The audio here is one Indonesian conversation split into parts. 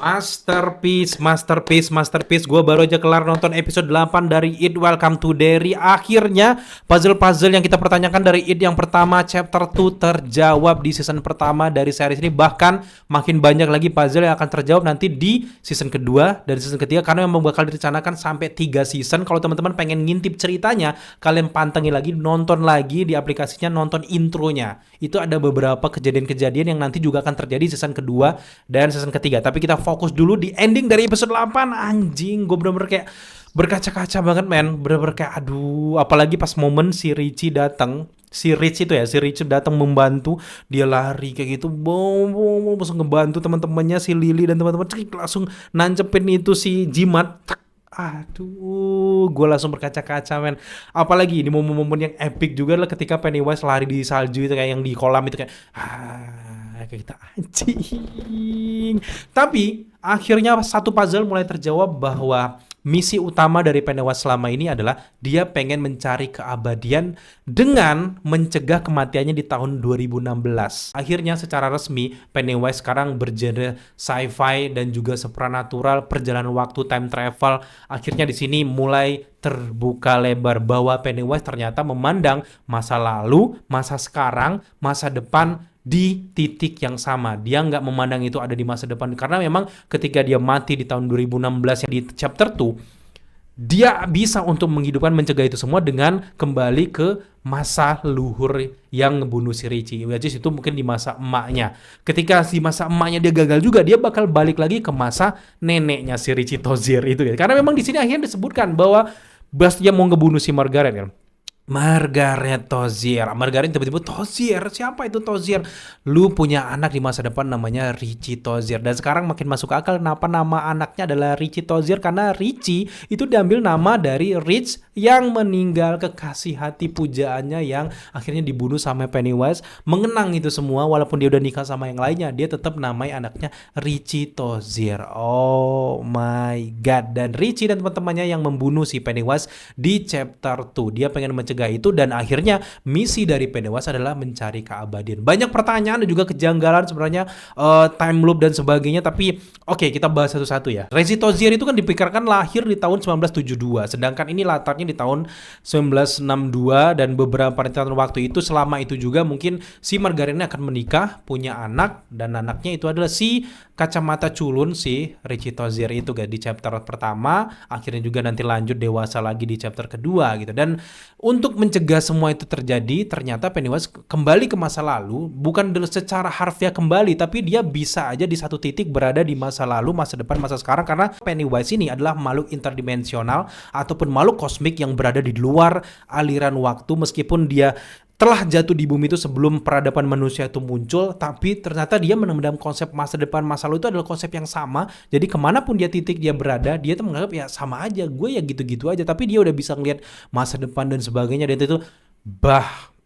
Masterpiece. Gue baru aja kelar nonton episode 8 dari It Welcome to Derry. Akhirnya puzzle-puzzle yang kita pertanyakan dari It yang pertama chapter 2 terjawab di season pertama dari series ini. Bahkan makin banyak lagi puzzle yang akan terjawab nanti di season kedua dan season ketiga, karena memang bakal direncanakan sampai 3 season. Kalau teman-teman pengen ngintip ceritanya, kalian pantengin lagi, nonton lagi di aplikasinya, nonton intronya. Itu ada beberapa kejadian-kejadian yang nanti juga akan terjadi di season kedua dan season ketiga. Tapi kita fokus dulu di ending dari episode 8. Anjing, gue bener-bener kayak berkaca-kaca banget, men. Bener-bener kayak aduh, apalagi pas momen si Richie datang. Si Richie datang membantu, dia lari kayak gitu, langsung ngebantu teman-temannya si Lily dan teman-teman, langsung nancepin itu si jimat. Aduh, gue langsung berkaca-kaca, men. Apalagi ini momen-momen yang epic juga adalah ketika Pennywise lari di salju itu, kayak yang di kolam itu, kayak kayak kita anjing. Tapi akhirnya satu puzzle mulai terjawab bahwa misi utama dari Pennywise selama ini adalah dia pengen mencari keabadian dengan mencegah kematiannya di tahun 2016. Akhirnya secara resmi Pennywise sekarang bergenre sci-fi dan juga supernatural, perjalanan waktu, time travel. Akhirnya di sini mulai terbuka lebar bahwa Pennywise ternyata memandang masa lalu, masa sekarang, masa depan di titik yang sama. Dia nggak memandang itu ada di masa depan, karena memang ketika dia mati di tahun 2016 yang di chapter 2, dia bisa untuk menghidupkan, mencegah itu semua dengan kembali ke masa luhur yang ngebunuh si Richie. Which is itu mungkin di masa emaknya. Ketika di masa emaknya dia gagal juga, dia bakal balik lagi ke masa neneknya si Richie Tozier itu. Karena memang di sini akhirnya disebutkan bahwa dia mau ngebunuh si Margaret kan. Margaret Tozier. Margaret tiba-tiba Tozier. Siapa itu Tozier? Lu punya anak di masa depan namanya Richie Tozier. Dan sekarang makin masuk akal kenapa nama anaknya adalah Richie Tozier. Karena Richie itu diambil nama dari Rich yang meninggal, kekasih hati pujaannya yang akhirnya dibunuh sama Pennywise. Mengenang itu semua, walaupun dia udah nikah sama yang lainnya, dia tetap namai anaknya Richie Tozier. Oh my god. Dan Richie dan teman-temannya yang membunuh si Pennywise di chapter 2. Dia pengen mencegah itu, dan akhirnya misi dari Pennywise adalah mencari keabadian. Banyak pertanyaan dan juga kejanggalan sebenarnya, time loop dan sebagainya, tapi oke, kita bahas satu-satu ya. Richie Tozier itu kan diperkirakan lahir di tahun 1972, sedangkan ini latarnya di tahun 1962, dan beberapa rentetan waktu itu, selama itu juga mungkin si Margaret ini akan menikah, punya anak, dan anaknya itu adalah si kacamata culun, si Richie Tozier itu guys, di chapter pertama, akhirnya juga nanti lanjut dewasa lagi di chapter kedua gitu. Dan untuk mencegah semua itu terjadi, ternyata Pennywise kembali ke masa lalu, bukan secara harfiah kembali, tapi dia bisa aja di satu titik berada di masa lalu, masa depan, masa sekarang, karena Pennywise ini adalah makhluk interdimensional ataupun makhluk kosmik yang berada di luar aliran waktu. Meskipun dia telah jatuh di bumi itu sebelum peradaban manusia itu muncul, tapi ternyata dia menempatkan konsep masa depan, masa lalu itu adalah konsep yang sama. Jadi kemanapun dia titik dia berada, dia tuh menganggap ya sama aja, gue ya gitu-gitu aja. Tapi dia udah bisa ngeliat masa depan dan sebagainya, dan itu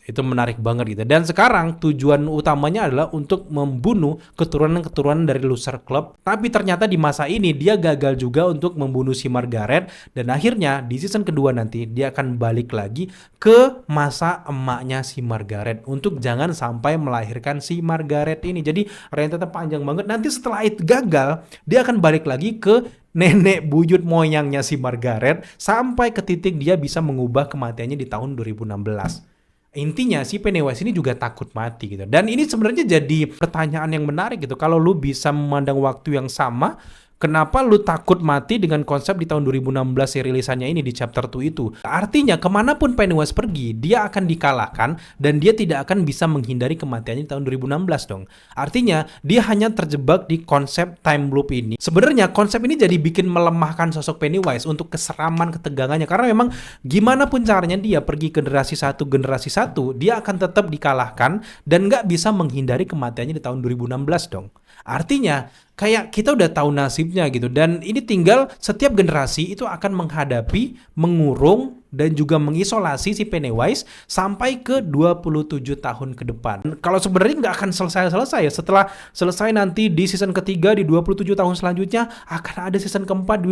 itu menarik banget gitu. Dan sekarang tujuan utamanya adalah untuk membunuh keturunan-keturunan dari Loser Club. Tapi ternyata di masa ini dia gagal juga untuk membunuh si Margaret. Dan akhirnya di season kedua nanti dia akan balik lagi ke masa emaknya si Margaret untuk jangan sampai melahirkan si Margaret ini. Jadi rentetan panjang banget. Nanti setelah itu gagal, dia akan balik lagi ke nenek buyut moyangnya si Margaret sampai ke titik dia bisa mengubah kematiannya di tahun 2016. Intinya si Pennywise ini juga takut mati gitu. Dan ini sebenarnya jadi pertanyaan yang menarik gitu. Kalau lu bisa memandang waktu yang sama, kenapa lu takut mati dengan konsep di tahun 2016 si rilisannya ini di chapter 2 itu? Artinya kemanapun Pennywise pergi, dia akan dikalahkan dan dia tidak akan bisa menghindari kematiannya di tahun 2016 dong. Artinya dia hanya terjebak di konsep time loop ini. Sebenarnya konsep ini jadi bikin melemahkan sosok Pennywise untuk keseraman, ketegangannya. Karena memang gimana pun caranya dia pergi ke generasi satu, dia akan tetap dikalahkan dan nggak bisa menghindari kematiannya di tahun 2016 dong. Artinya kayak kita udah tahu nasibnya gitu, dan ini tinggal setiap generasi itu akan menghadapi, mengurung, dan juga mengisolasi si Pennywise sampai ke 27 tahun ke depan. Kalau sebenarnya nggak akan selesai ya, setelah selesai nanti di season ketiga di 27 tahun selanjutnya akan ada season keempat,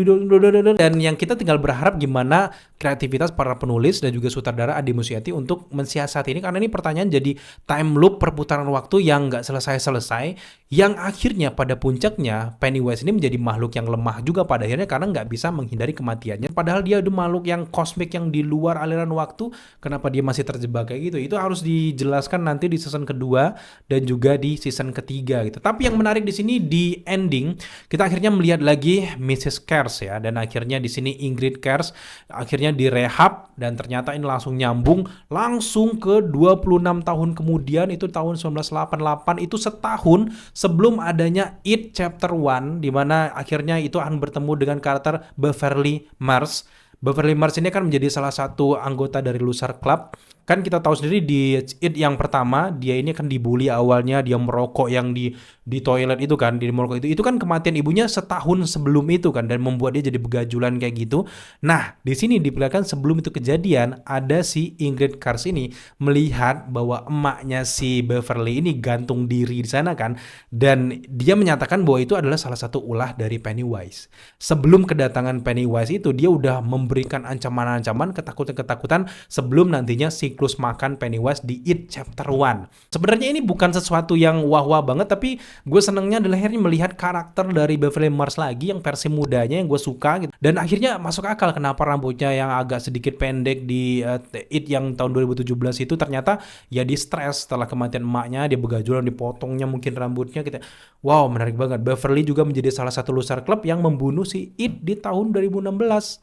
dan yang kita tinggal berharap gimana kreativitas para penulis dan juga sutradara Ade Musyati untuk mensiasati ini, karena ini pertanyaan jadi time loop perputaran waktu yang nggak selesai-selesai, yang akhirnya pada puncaknya uniknya Pennywise ini menjadi makhluk yang lemah juga pada akhirnya karena nggak bisa menghindari kematiannya. Padahal dia udah makhluk yang kosmik yang di luar aliran waktu. Kenapa dia masih terjebak kayak gitu? Itu harus dijelaskan nanti di season kedua dan juga di season ketiga gitu. Tapi yang menarik di sini di ending kita akhirnya melihat lagi Mrs. Cares ya, dan akhirnya di sini Ingrid Cares akhirnya direhab dan ternyata ini langsung nyambung langsung ke 26 tahun kemudian, itu tahun 1988, itu setahun sebelum adanya It Chapter 1 di mana akhirnya itu akan bertemu dengan karakter Beverly Mars. Beverly Mars ini kan menjadi salah satu anggota dari Loser Club. Kan kita tahu sendiri di It yang pertama dia ini kan dibully awalnya, dia merokok yang di toilet itu kan, di merokok itu kan kematian ibunya setahun sebelum itu kan, dan membuat dia jadi begajulan kayak gitu. Nah, di sini diperlihatkan sebelum itu kejadian ada si Ingrid Kars ini melihat bahwa emaknya si Beverly ini gantung diri di sana kan, dan dia menyatakan bahwa itu adalah salah satu ulah dari Pennywise. Sebelum kedatangan Pennywise itu dia udah memberikan ancaman-ancaman, ketakutan-ketakutan sebelum nantinya siklus makan Pennywise di It Chapter 1. Sebenarnya ini bukan sesuatu yang wah-wah banget, tapi gue senengnya adalah akhirnya melihat karakter dari Beverly Mars lagi yang versi mudanya yang gue suka gitu. Dan akhirnya masuk akal kenapa rambutnya yang agak sedikit pendek di It yang tahun 2017 itu ternyata ya di stres setelah kematian emaknya, dia begajulan, dipotongnya mungkin rambutnya gitu. Wow, menarik banget. Beverly juga menjadi salah satu Loser Club yang membunuh si It di tahun 2016.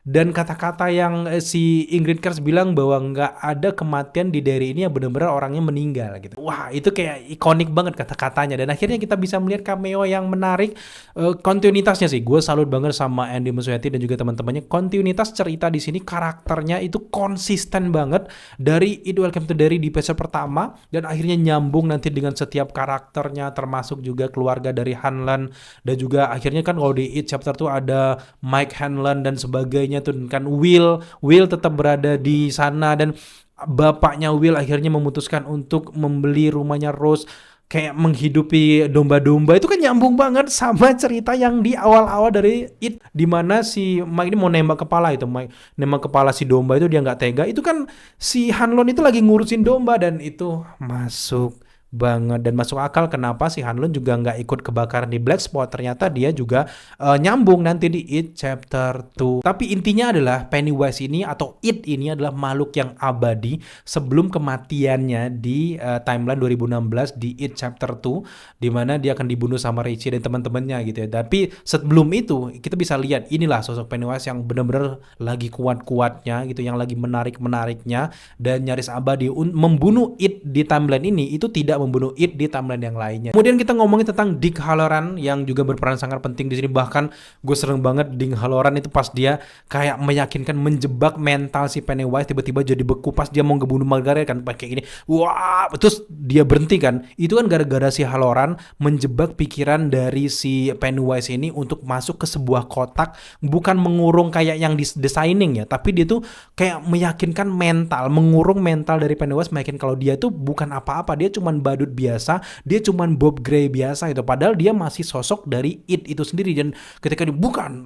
Dan kata-kata yang si Ingrid Kars bilang bahwa nggak ada kematian di Derry ini yang benar-benar orangnya meninggal gitu. Wah, itu kayak ikonik banget kata-katanya. Dan akhirnya kita bisa melihat cameo yang menarik. Kontinuitasnya sih, gue salut banget sama Andy Muschietti dan juga teman-temannya. Kontinuitas cerita di sini, karakternya itu konsisten banget dari It Welcome to Derry di episode pertama dan akhirnya nyambung nanti dengan setiap karakternya, termasuk juga keluarga dari Hanlon, dan juga akhirnya kan kalau di It Chapter 2 ada Mike Hanlon dan sebagainya tuh kan. Will tetap berada di sana dan bapaknya Will akhirnya memutuskan untuk membeli rumahnya Rose, kayak menghidupi domba-domba. Itu kan nyambung banget sama cerita yang di awal-awal dari It, dimana si Mike ini mau nembak kepala itu, Mike nembak kepala si domba itu dia nggak tega. Itu kan si Hanlon itu lagi ngurusin domba, dan itu masuk banget dan masuk akal kenapa si Hanlon juga nggak ikut kebakaran di Black Spot. Ternyata dia juga nyambung nanti di It Chapter 2. Tapi intinya adalah Pennywise ini atau It ini adalah makhluk yang abadi sebelum kematiannya di timeline 2016 di It Chapter 2, di mana dia akan dibunuh sama Richie dan teman-temannya gitu ya. Tapi sebelum itu kita bisa lihat inilah sosok Pennywise yang benar-benar lagi kuat-kuatnya gitu, yang lagi menarik-menariknya dan nyaris abadi. Membunuh It di timeline ini itu tidak membunuh It di timeline yang lainnya. Kemudian kita ngomongin tentang Dick Halloran yang juga berperan sangat penting di sini. Bahkan gue seneng banget Dick Halloran itu pas dia kayak meyakinkan, menjebak mental si Pennywise, tiba-tiba jadi beku pas dia mau ngebunuh Margaret kan, kayak gini. Wah, terus dia berhenti kan. Itu kan gara-gara si Halloran menjebak pikiran dari si Pennywise ini untuk masuk ke sebuah kotak, bukan mengurung kayak yang di designing ya, tapi dia tuh kayak meyakinkan mental, mengurung mental dari Pennywise, meyakinkan kalau dia tuh bukan apa-apa, dia cuman badut biasa, dia cuman Bob Gray biasa itu. Padahal dia masih sosok dari It itu sendiri. Dan ketika dia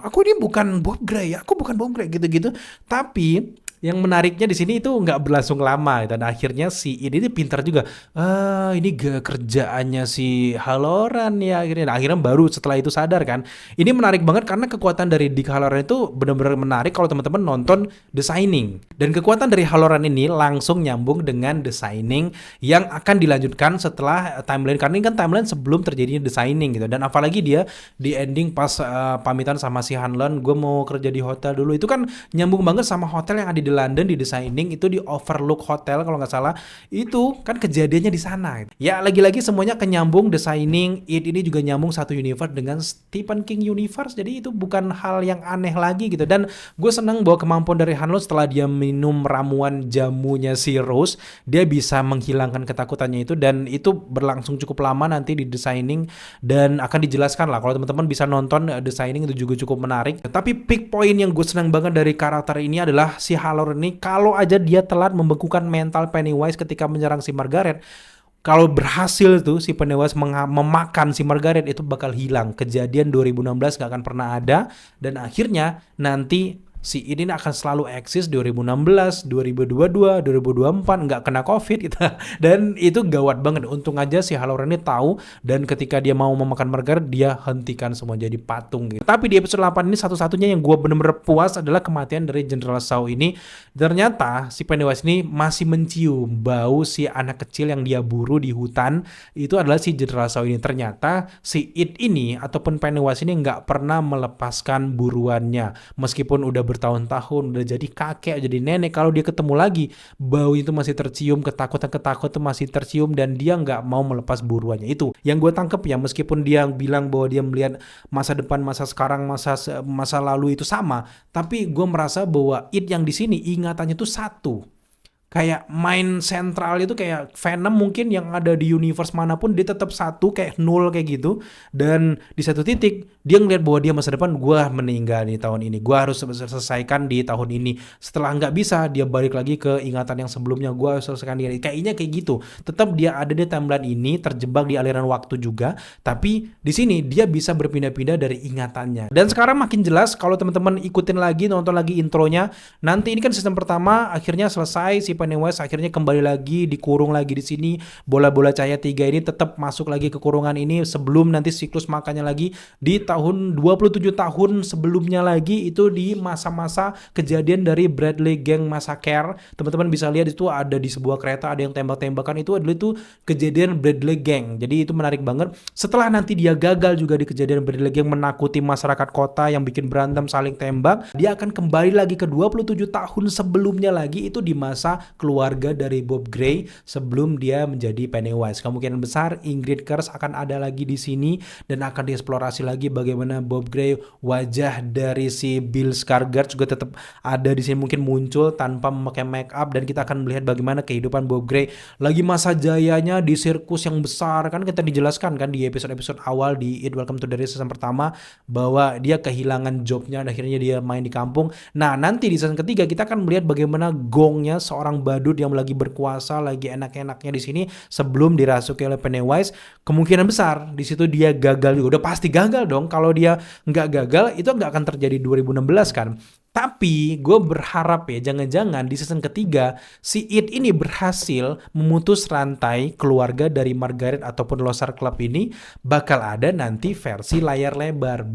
aku ini bukan Bob Gray, aku bukan Bob Gray gitu-gitu. Tapi yang menariknya di sini itu nggak berlangsung lama dan akhirnya si ini pintar juga. Ini kerjaannya si Halloran ya akhirnya baru setelah itu sadar kan. Ini menarik banget karena kekuatan dari Dick Halloran itu benar-benar menarik kalau teman-teman nonton The Shining. Dan kekuatan dari Halloran ini langsung nyambung dengan The Shining yang akan dilanjutkan setelah timeline, karena ini kan timeline sebelum terjadinya The Shining gitu. Dan apalagi dia di ending pas pamitan sama si Hanlon, gue mau kerja di hotel dulu, itu kan nyambung banget sama hotel yang ada di London di The Shining, itu di Overlook Hotel kalau nggak salah. Itu kan kejadiannya di sana. Ya lagi-lagi semuanya kenyambung. The Shining, It ini juga nyambung satu universe dengan Stephen King universe. Jadi itu bukan hal yang aneh lagi gitu. Dan gue senang bahwa kemampuan dari Hanlon setelah dia minum ramuan jamunya si Rose, dia bisa menghilangkan ketakutannya itu, dan itu berlangsung cukup lama nanti di The Shining dan akan dijelaskan lah. Kalau teman-teman bisa nonton The Shining itu juga cukup menarik. Tapi peak point yang gue senang banget dari karakter ini adalah si Halloran ini, kalau aja dia telat membekukan mental Pennywise ketika menyerang si Margaret, kalau berhasil tuh si Pennywise memakan si Margaret, itu bakal hilang. Kejadian 2016 gak akan pernah ada, dan akhirnya nanti si ini akan selalu eksis 2016, 2022, 2024 nggak kena COVID gitu. Dan itu gawat banget. Untung aja si Halloran ini tahu dan ketika dia mau memakan Margaret dia hentikan semua jadi patung gitu. Tapi di episode 8 ini satu-satunya yang gue bener-bener puas adalah kematian dari General Shaw ini. Ternyata si Pennywise ini masih mencium bau si anak kecil yang dia buru di hutan. Itu adalah si General Shaw ini. Ternyata si It ini ataupun Pennywise ini nggak pernah melepaskan buruannya. Meskipun udah bertahun-tahun, udah jadi kakek, jadi nenek, kalau dia ketemu lagi, bau itu masih tercium, ketakutan masih tercium, dan dia nggak mau melepas buruannya. Itu yang gue tangkep ya, meskipun dia bilang bahwa dia melihat masa depan, masa sekarang, masa lalu itu sama, tapi gue merasa bahwa It yang di sini ingatannya tuh satu. Kayak main sentral itu kayak Venom mungkin yang ada di universe manapun dia tetap satu kayak nol kayak gitu. Dan di satu titik dia ngeliat bahwa dia masa depan, gue meninggal nih tahun ini, gue harus selesaikan di tahun ini. Setelah nggak bisa dia balik lagi ke ingatan yang sebelumnya, gue harus selesaikan dia. Kayaknya kayak gitu. Tetap dia ada di timeline ini terjebak di aliran waktu juga, tapi di sini dia bisa berpindah-pindah dari ingatannya. Dan sekarang makin jelas kalau teman-teman ikutin lagi, nonton lagi intronya. Nanti ini kan season pertama akhirnya selesai, si Pennywise akhirnya kembali lagi dikurung lagi di sini. Bola-bola cahaya 3 ini tetap masuk lagi ke kurungan ini sebelum nanti siklus makannya lagi di tahun 27 tahun sebelumnya lagi, itu di masa-masa kejadian dari Bradley Gang Massacre. Teman-teman bisa lihat itu ada di sebuah kereta ada yang tembak-tembakan, itu adalah itu kejadian Bradley Gang. Jadi itu menarik banget. Setelah nanti dia gagal juga di kejadian Bradley Gang menakuti masyarakat kota yang bikin berantem saling tembak, dia akan kembali lagi ke 27 tahun sebelumnya lagi, itu di masa keluarga dari Bob Gray sebelum dia menjadi Pennywise. Kemungkinan besar Ingrid Kurse akan ada lagi di sini dan akan dieksplorasi lagi bagaimana Bob Gray, wajah dari si Bill Skarsgård juga tetap ada di sini, mungkin muncul tanpa memakai make up, dan kita akan melihat bagaimana kehidupan Bob Gray lagi masa jayanya di sirkus yang besar. Kan kita dijelaskan kan di episode-episode awal di It Welcome to the season pertama bahwa dia kehilangan jobnya, akhirnya dia main di kampung. Nah nanti di season ketiga kita akan melihat bagaimana gongnya seorang badut yang lagi berkuasa, lagi enak-enaknya di sini sebelum dirasuki oleh Pennywise. Kemungkinan besar di situ dia gagal juga. Udah pasti gagal dong. Kalau dia nggak gagal itu nggak akan terjadi 2016 kan. Tapi gue berharap ya jangan-jangan di season ketiga si It ini berhasil memutus rantai keluarga dari Margaret ataupun Losar Club ini, bakal ada nanti versi layar lebar.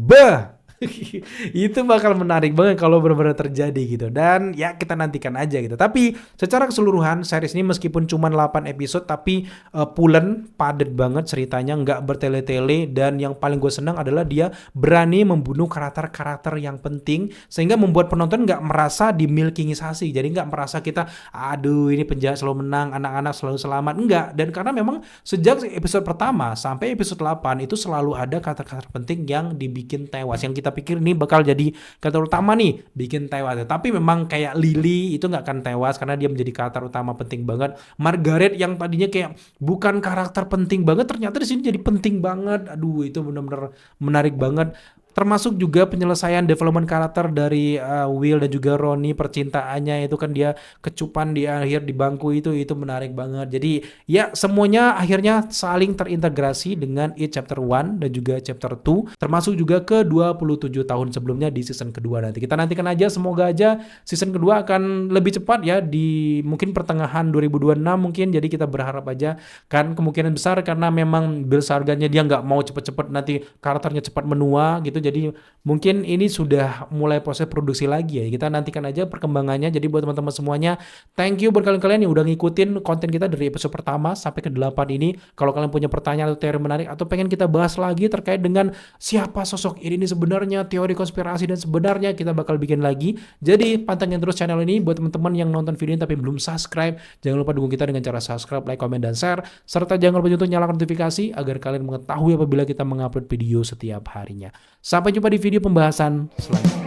Itu bakal menarik banget kalau benar-benar terjadi gitu. Dan ya kita nantikan aja gitu. Tapi secara keseluruhan series ini meskipun cuma 8 episode tapi pulen, padet banget ceritanya, nggak bertele-tele. Dan yang paling gue senang adalah dia berani membunuh karakter-karakter yang penting sehingga membuat penonton nggak merasa dimilkingisasi. Jadi nggak merasa kita aduh ini penjahat selalu menang, anak-anak selalu selamat. Enggak. Dan karena memang sejak episode pertama sampai episode 8 itu selalu ada karakter-karakter penting yang dibikin tewas, yang kita pikir ini bakal jadi karakter utama nih, bikin tewas. Tapi memang kayak Lily itu nggak akan tewas karena dia menjadi karakter utama penting banget. Margaret yang tadinya kayak bukan karakter penting banget ternyata di sini jadi penting banget. Aduh itu benar-benar menarik banget. Termasuk juga penyelesaian development karakter dari Will dan juga Ronnie, percintaannya itu kan dia kecupan di akhir di bangku itu menarik banget. Jadi ya semuanya akhirnya saling terintegrasi dengan It Chapter 1 dan juga Chapter 2, termasuk juga ke 27 tahun sebelumnya di season kedua nanti. Kita nantikan aja, semoga aja season kedua akan lebih cepat ya, di mungkin pertengahan 2026 mungkin. Jadi kita berharap aja kan, kemungkinan besar karena memang Bill Skarsgårdnya dia nggak mau cepet-cepet nanti karakternya cepat menua gitu. Jadi mungkin ini sudah mulai proses produksi lagi ya. Kita nantikan aja perkembangannya. Jadi buat teman-teman semuanya, thank you buat kalian yang udah ngikutin konten kita dari episode pertama sampai ke 8 ini. Kalau kalian punya pertanyaan atau teori menarik atau pengen kita bahas lagi terkait dengan siapa sosok ini sebenarnya, teori konspirasi dan sebenarnya, kita bakal bikin lagi. Jadi pantengin terus channel ini. Buat teman-teman yang nonton video ini tapi belum subscribe, jangan lupa dukung kita dengan cara subscribe, like, komen, dan share. Serta jangan lupa untuk nyalakan notifikasi agar kalian mengetahui apabila kita mengupload video setiap harinya. Sampai jumpa di video pembahasan selanjutnya.